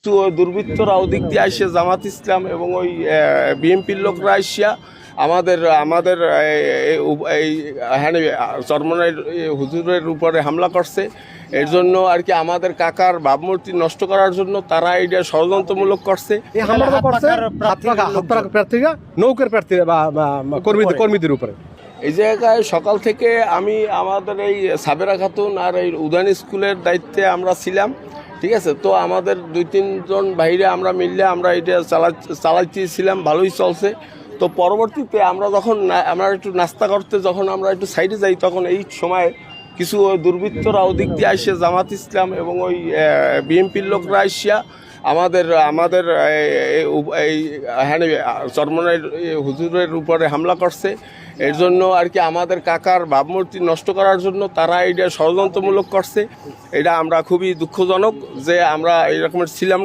তো দুর্বৃত্তরা ওদিক দিয়ে আসে জামাত ইসলাম এবং ওই বিএনপির লোকরা আসিয়া আমাদের আমাদের এই চরমনাইয়ের হুজুরের উপরে হামলা করছে। এর জন্য আর কি আমাদের কাকার ভাবমূর্তি নষ্ট করার জন্য তারা এটা ষড়যন্ত্রমূলক করছে। এই হামলাটা করছে প্রার্থীরা নৌকার প্রার্থীরা বা কর্মীদের উপরে। এই জায়গায় সকাল থেকে আমি আমাদের এই সাবেরা খাতুন আর এই উদান স্কুলের দায়িত্বে আমরা ছিলাম, ঠিক আছে। তো আমাদের 2-3 জন বাইরে আমরা মিললে আমরা এটা চালাইতেছিলাম, ভালোই চলছে। তো পরবর্তীতে আমরা যখন আমরা একটু নাস্তা করতে যখন আমরা একটু সাইডে যাই, তখন এই সময় কিছু দুর্বৃত্তরা ওদিক দিয়ে আসে জামাত ইসলাম এবং ওই বিএনপির লোকরা আসিয়া আমাদের আমাদের এই চরমনাইয়ের হুজুরের উপরে হামলা করছে। এর জন্য আর কি আমাদের কাকার ভাবমূর্তি নষ্ট করার জন্য তারা এটা ষড়যন্ত্রমূলক করছে। এটা আমরা খুবই দুঃখজনক যে আমরা এই রকমের ছিলাম।